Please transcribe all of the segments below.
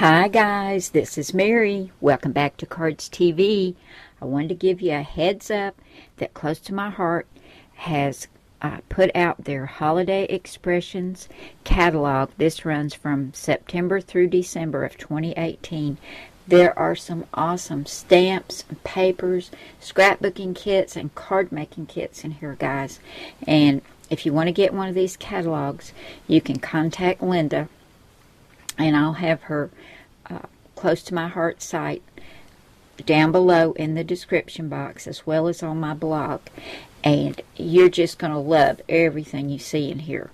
Hi guys, this is Mary. Welcome back to Cardz TV. I wanted to give you a heads up that Close to My Heart has put out their Holiday Expressions catalog. This runs from September through December of 2018. There are some awesome stamps, papers, scrapbooking kits, and card making kits in here, guys. And if you want to get one of these catalogs, you can contact Linda, and I'll have her Close to My Heart site down below in the description box, as well as on my blog. And you're just going to love everything you see in here.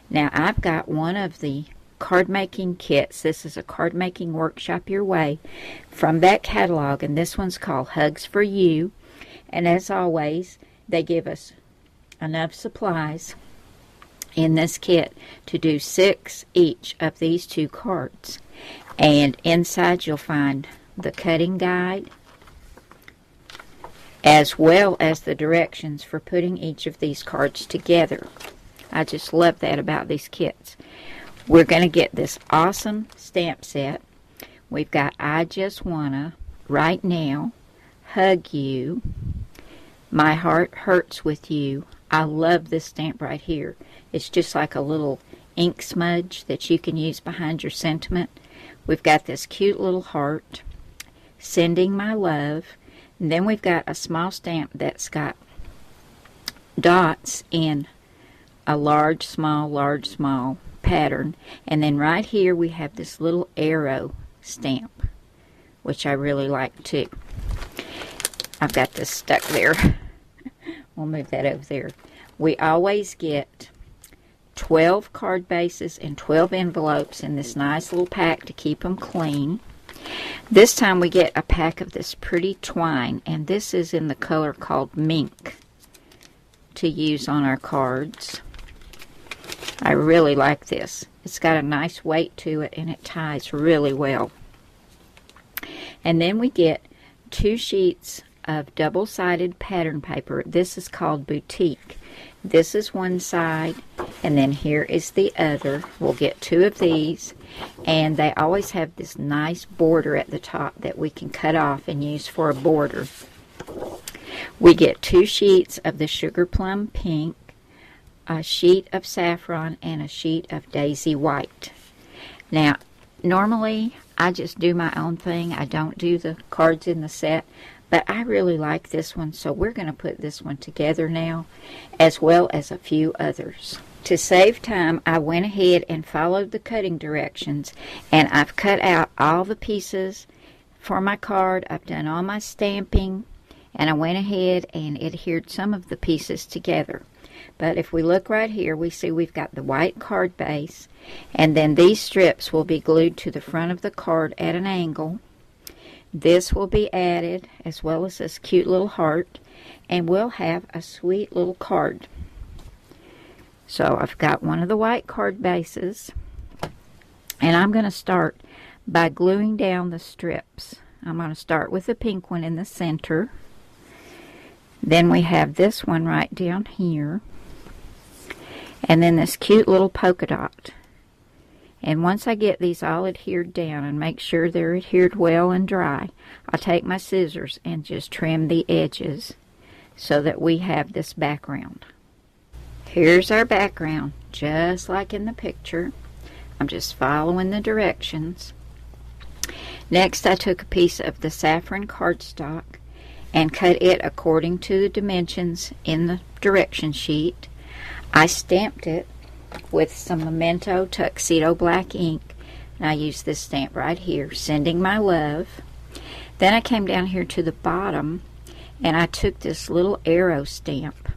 Now, I've got one of the card making kits. This is a card making workshop your way from that catalog, and this one's called Hugs for You. And as always, they give us enough supplies in this kit to do 6 each of these 2 cards. And inside you'll find the cutting guide, as well as the directions for putting each of these cards together. I just love that about these kits. We're going to get this awesome stamp set. We've got I Just Wanna, Right Now, Hug You, My Heart Hurts With You. I love this stamp right here. It's just like a little ink smudge that you can use behind your sentiment. We've got this cute little heart, Sending My Love. And then we've got a small stamp that's got dots in a large, small pattern. And then right here we have this little arrow stamp, which I really like too. I've got this stuck there. We'll move that over there. We always get 12 card bases and 12 envelopes in this nice little pack to keep them clean. This time we get a pack of this pretty twine, and this is in the color called Mink to use on our cards. I really like this. It's got a nice weight to it, and it ties really well. And then we get 2 sheets of double-sided pattern paper. This is called Boutique. This is one side, and then here is the other. We'll get 2 of these, and they always have this nice border at the top that we can cut off and use for a border. We get 2 sheets of the Sugar Plum Pink, a sheet of Saffron, and a sheet of Daisy White. Now, normally I just do my own thing. I don't do the cards in the set. But I really like this one, so we're going to put this one together now, as well as a few others. To save time, I went ahead and followed the cutting directions, and I've cut out all the pieces for my card. I've done all my stamping, and I went ahead and adhered some of the pieces together. But if we look right here, we see we've got the white card base, and then these strips will be glued to the front of the card at an angle. This will be added, as well as this cute little heart, and we'll have a sweet little card. So I've got one of the white card bases, and I'm going to start by gluing down the strips. I'm going to start with the pink one in the center. Then we have this one right down here, and then this cute little polka dot. And once I get these all adhered down and make sure they're adhered well and dry, I'll take my scissors and just trim the edges so that we have this background. Here's our background, just like in the picture. I'm just following the directions. Next, I took a piece of the saffron cardstock and cut it according to the dimensions in the direction sheet. I stamped it with some Memento Tuxedo black ink, and I used this stamp right here, Sending My Love. Then I came down here to the bottom, and I took this little arrow stamp,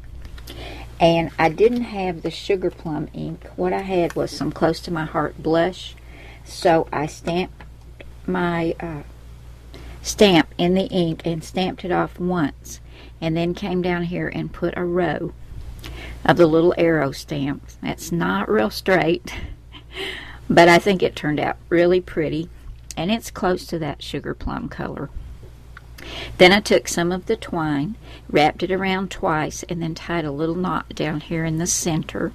and I didn't have the Sugar Plum ink. What I had was some Close to My Heart blush, so I stamped my stamp in the ink and stamped it off once, and then came down here and put a row of the little arrow stamps. That's not real straight, but I think it turned out really pretty, and it's close to that sugar plum color. Then I took some of the twine, wrapped it around twice, and then tied a little knot down here in the center.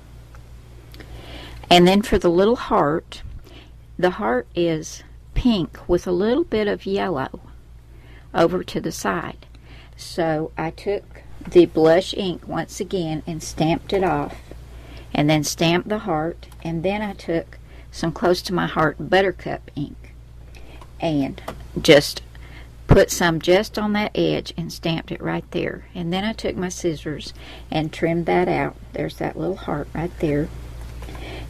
And then for the little heart, the heart is pink with a little bit of yellow over to the side. So I took the blush ink once again and stamped it off, and then stamped the heart, and then I took some close to my heart buttercup ink and just put some just on that edge and stamped it right there. And then I took my scissors and trimmed that out. There's that little heart right there.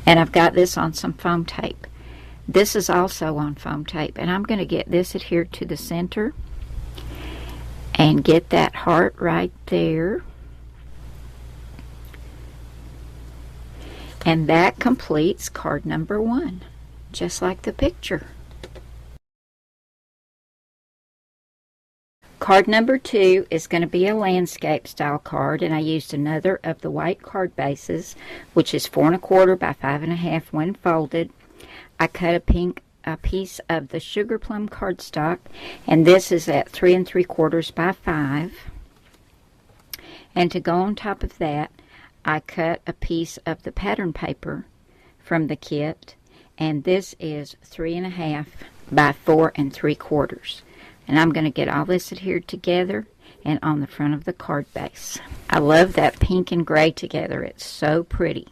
And I've got this on some foam tape. This is also on foam tape, and I'm going to get this adhered to the center and get that heart right there. And that completes card number 1, just like the picture. Card number 2 is going to be a landscape style card, and I used another of the white card bases, which is 4 1/4 by 5 1/2 when folded. I cut a piece of the sugar plum cardstock, and this is at 3 3/4 by 5. And to go on top of that, I cut a piece of the pattern paper from the kit, and this is 3 1/2 by 4 3/4. And I'm going to get all this adhered together and on the front of the card base. I love that pink and gray together. It's so pretty.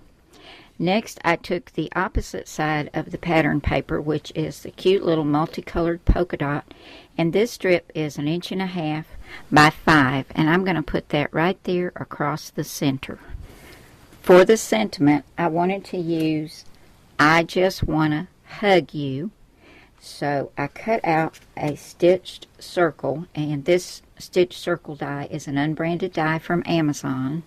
Next, I took the opposite side of the pattern paper, which is the cute little multicolored polka dot, and this strip is 1 1/2 by 5, and I'm going to put that right there across the center. For the sentiment, I wanted to use "I Just Wanna Hug You." So I cut out a stitched circle, and this stitched circle die is an unbranded die from Amazon.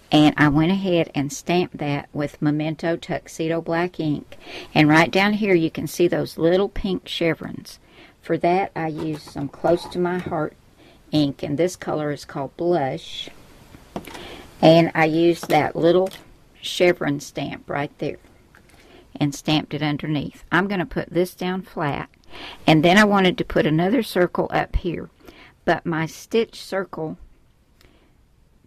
And I went ahead and stamped that with Memento Tuxedo black ink. And right down here you can see those little pink chevrons. For that I used some close to my heart ink, and this color is called Blush. And I used that little chevron stamp right there and stamped it underneath. I'm going to put this down flat, and then I wanted to put another circle up here, but my stitch circle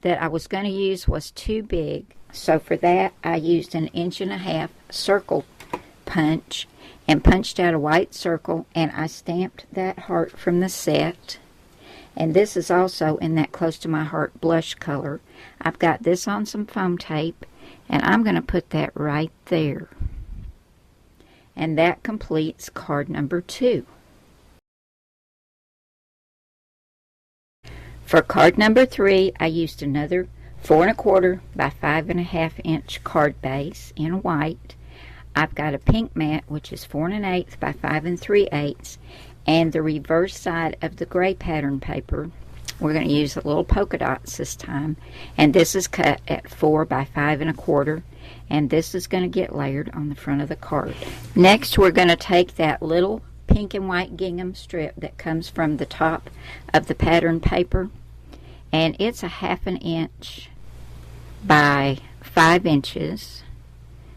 that I was going to use was too big, so for that I used 1 1/2 circle punch and punched out a white circle, and I stamped that heart from the set. And this is also in that close to my heart blush color. I've got this on some foam tape, and I'm going to put that right there. And that completes card number 2. For card number 3, I used another 4 1/4 by 5 1/2 inch card base in white. I've got a pink mat, which is 4 1/8 by 5 3/8, and the reverse side of the gray pattern paper. We're going to use the little polka dots this time, and this is cut at 4 by 5 1/4, and this is going to get layered on the front of the card. Next, we're going to take that little pink and white gingham strip that comes from the top of the pattern paper, and it's 1/2 inch by 5 inches.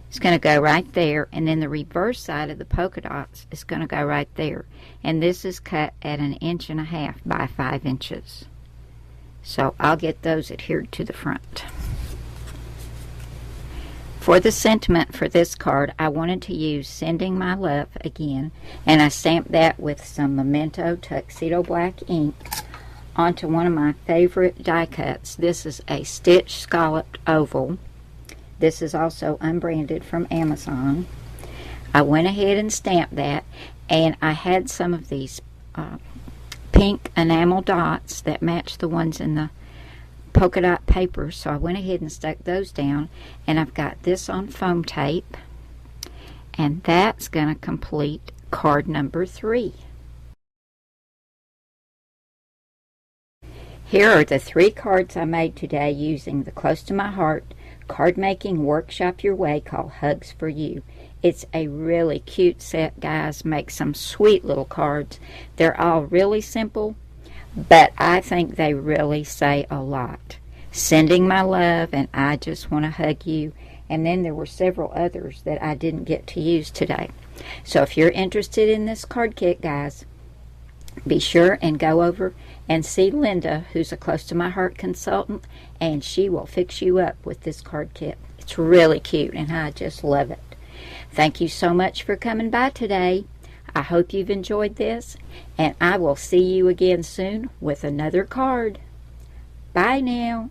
It's going to go right there, and then the reverse side of the polka dots is going to go right there, and this is cut at 1 1/2 by 5 inches. So I'll get those adhered to the front. For the sentiment for this card, I wanted to use "Sending My Love" again, and I stamped that with some Memento Tuxedo black ink onto one of my favorite die cuts. This is a stitch scalloped oval. This is also unbranded from Amazon. I went ahead and stamped that, and I had some of these pink enamel dots that match the ones in the polka dot paper, so I went ahead and stuck those down, and I've got this on foam tape, and that's going to complete card number 3. Here are the 3 cards I made today using the Close to My Heart card making workshop your way called Hugs for You. It's a really cute set, guys. Make some sweet little cards. They're all really simple, but I think they really say a lot. Sending My Love and I Just Want to Hug You. And then there were several others that I didn't get to use today. So if you're interested in this card kit, guys, be sure and go over and see Linda, who's a Close to My Heart consultant, and she will fix you up with this card kit. It's really cute, and I just love it. Thank you so much for coming by today. I hope you've enjoyed this, and I will see you again soon with another card. Bye now.